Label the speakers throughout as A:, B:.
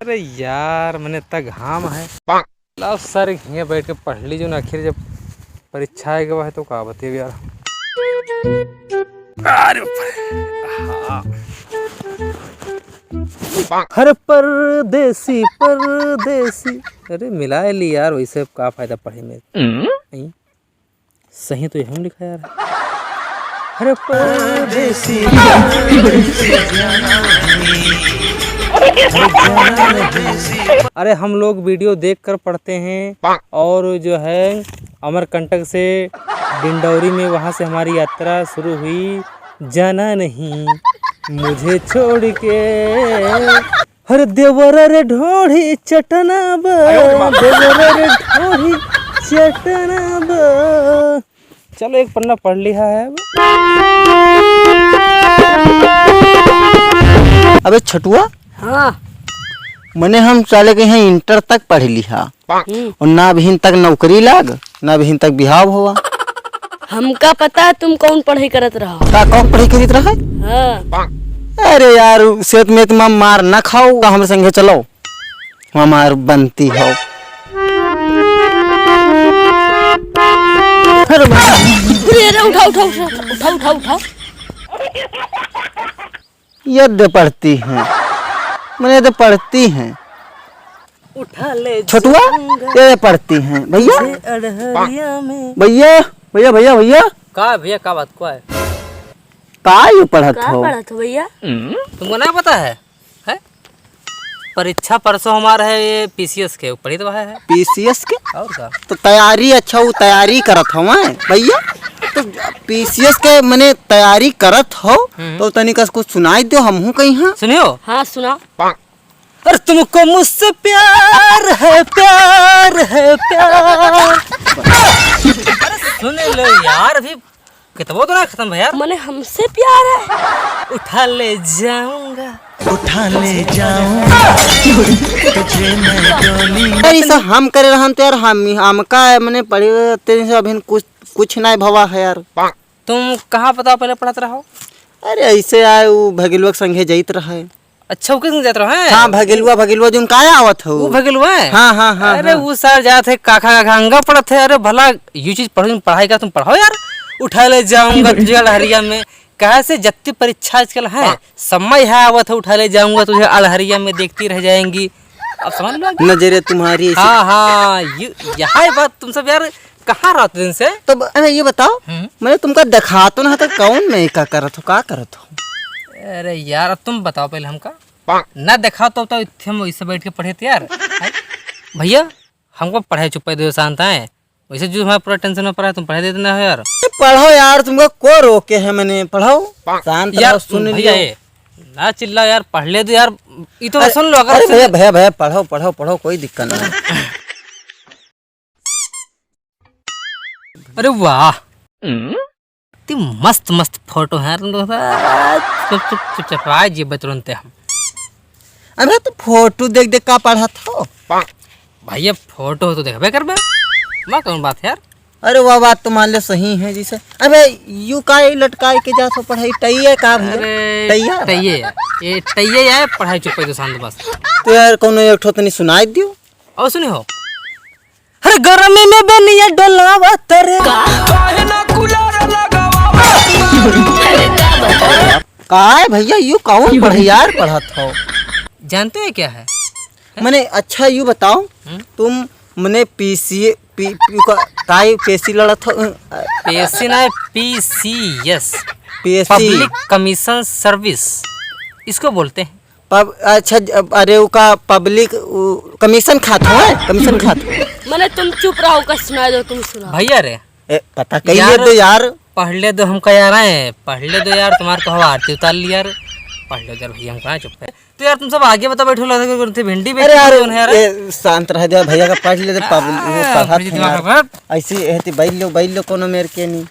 A: अरे यार मैंने इतना घाम है लाओ सर यहाँ बैठ के पढ़ लीजिए ना। आखिर जब परीक्षा है है तो का बताइए यार। हर परदेसी परदेसी। अरे मिला ली यार, वैसे का फायदा पढ़े में। नहीं सही तो हम लिखा यार। हर परदेसी अरे हम लोग वीडियो देखकर पढ़ते हैं और जो है अमरकंटक से डिंडौरी में वहां से हमारी यात्रा शुरू हुई। जाना नहीं मुझे छोड़ के। हर देवर रे ढोढ़ी चटना बा, देवर रे ढोढ़ी चटना बा। चलो एक पन्ना पढ़ लिया है।
B: अबे छटुआ,
C: हाँ
B: मने हम चले गए हैं इंटर तक पढ़ लिहा और ना अभी तक नौकरी लाग ना अभी तक बिहाव हुआ।
C: हमका पता तुम कौन पढ़ाई करत रहो।
B: का कौन पढ़ाई करित रहा?
C: हाँ।
B: अरे यार सेहत में तुम मार ना खाओ, हम संगे चलो हमार बनती हो।
C: अरे उठाओ उठाओ उठाओ उठाओ उठाओ।
B: यद्य पढ़ती हैं मैंने तो पढ़ती हैं।
A: उठा ले
B: छटुआ ये पढ़ती हैं भैया भैया भैया भैया भैया।
A: का भैया का बात को है?
B: का ये पढ़त
C: क्या
B: हो?
C: पढ़ा था भैया?
A: तुमको नहीं पता है? परीक्षा परसों हमारा है ये पीसीएस के ऊपर ही तो है।
B: पीसीएस के
A: और का
B: तो तैयारी अच्छा वो तैयारी करत हो मैं भैया। तो पीसीएस के मैंने तैयारी करत हो तो तनिक कुछ सुनाई दो हमहू कहीं। हाँ
A: सुनियो।
C: हाँ सुना।
A: पर तुमको मुझसे प्यार है प्यार है प्यार। अरे सुन लो यार, अभी किताबों तो ना खत्म भैया।
C: मने हमसे प्यार है।
A: उठा ले जाऊंगा
B: उठा ले जाऊंगा तुझे मैं डोली। अरे सब हम करे रहन तो यार हम का मैंने पढ़े तेरे से अभी कुछ नहीं भवा है यार।
A: तुम कहाँ पता पहले पढ़ाते रहो?
B: अरे ऐसे आए वो भगेलुआ संगे जाइत रहे।
A: अच्छा वो किसने जाते रहो?
B: हाँ भगेलुआ जो का आवत हो
A: वो भगेलुआ है।
B: हाँ हाँ हाँ।
A: अरे वो सर जाते काखा अंगा पढ़ते। अरे भला ये चीज पढ़ाई का तुम पढ़ाओ यार। उठा ले जाऊंगा तुझे अड़हरिया में। कहा से जत्ती परीक्षा आजकल है, समय है आवत है। उठा ले जाऊंगा तुझे अड़हरिया में, देखती रह जाएंगी। अब समझ लो
B: नजरे तुम्हारी।
A: हाँ हाँ यही बात। तुम सब यार कहाँ रहते दिन से?
B: तो अरे ये बताओ मैंने तुमका दिखा तो ना तो कौन नहीं का करत हो का करत हो?
A: अरे यार अब तुम बताओ पहले हमका ना देखा तो हम वैसे बैठ के पढ़े थे यार। भैया हमको पढ़ाई चुप दो शांत है। वैसे जो हमारा पूरा टेंशन में पढ़ा है तुम पढ़ा देते ना हो यार।
B: पढ़ो यार, तुमको को रोके है? मैंने पढ़ाओ शांत
A: यार
B: रहो, सुन
A: भैया
B: लियो।
A: ना चिल्ला यार, पढ़ ले दो यार। ये तो सुन लो।
B: अरे
A: अगर
B: भैया भैया भैया पढ़ो पढ़ो पढ़ो कोई दिक्कत नहीं।
A: अरे वाह इतनी मस्त मस्त फोटो है तुम लोग। चुप जी बतरनते हम।
B: अरे तो फोटो देख देख का पढ़ा था
A: भैया। फोटो तो देखबे करबे मैं कौन बात है यार।
B: अरे वह बात तो मान लो सही है जैसे। अबे यू का लटकाए के जा तो पढ़ाई टैया का भैया? टैया
A: टैये ये टैये है पढ़ाई चुप दो शांत बस।
B: तो यार कोनो एक ठो तनी सुनाई दियो।
A: और सुनी हो। अरे गर्मी में बनिया डोलावा तेरे
B: का है भैया यू कौन पढ़ाई यार पढ़त हो?
A: जानते हैं क्या है?
B: मैंने अच्छा यू बताओ तुम मैंने पीसी पेशी लड़त हो?
A: पीएससी ना PCS
B: PSC
A: public commission service इसको बोलते हैं।
B: अच्छा अरे वो का पब्लिक कमीशन खात हो है? कमीशन खात हो?
C: मने तुम चुप रहो का सुना दो। तुम सुना
A: भैया रे
B: पता कहिए तो यार।
A: पढ़ ले दो हमका यार है। पढ़ ले दो यार, तुम्हारे कहो आरती उतार ली यार। पढ़ लो यार भैया, हम कहाँ चुप है। तो यार तुम सब आगे बता बैठो लगे भिंडी
B: अरे यार शांत रह जा भैया का पढ़ ले पढ़ा ऐसी रहती बैल लो कोनो मेर के नहीं।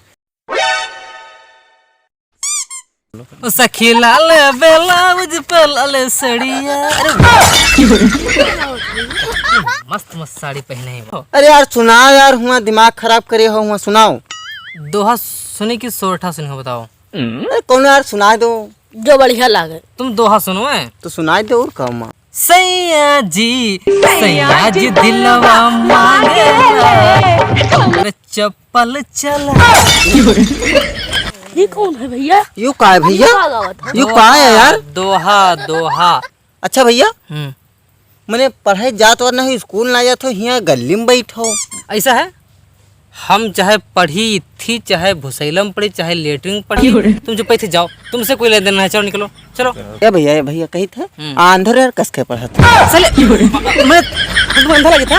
A: सखी लाल ब्लाउज पे लाल सड़िया। अरे मस्त मस्त साड़ी पहने हैं।
B: अरे यार सुनाओ यार, हुआ दिमाग खराब करे हो। हुआ सुनाओ।
A: दोहा सुनी कि सोरठा सुनी हो बताओ?
B: अरे कौन यार सुना दो
C: जो बढ़िया लागे।
A: तुम दोहा सुनो है
B: तो सुनाई दो और कम।
A: सैया जी दिलवा मांगेला अरे चप्पल चला।
C: ये कौन है भैया?
B: यू का है भैया?
C: क्या गावत है?
B: यू का है यार?
A: दोहा।
B: अच्छा भैया, मैंने पढ़ाई जात और नहीं स्कूल ना जात हो, यहाँ गली में बैठो।
A: ऐसा है, हम चाहे पढ़ी थी, चाहे भुसैलम पढ़ी, चाहे लेटरिन पढ़ी, तुम जो पैसे जाओ, तुमसे कोई लेन देन नहीं है, चलो निकलो चलो।
B: ये भैया कही थे आंधर यार कस के पढ़ा था।
A: चले मैं तुम्हें अंधा लगी था।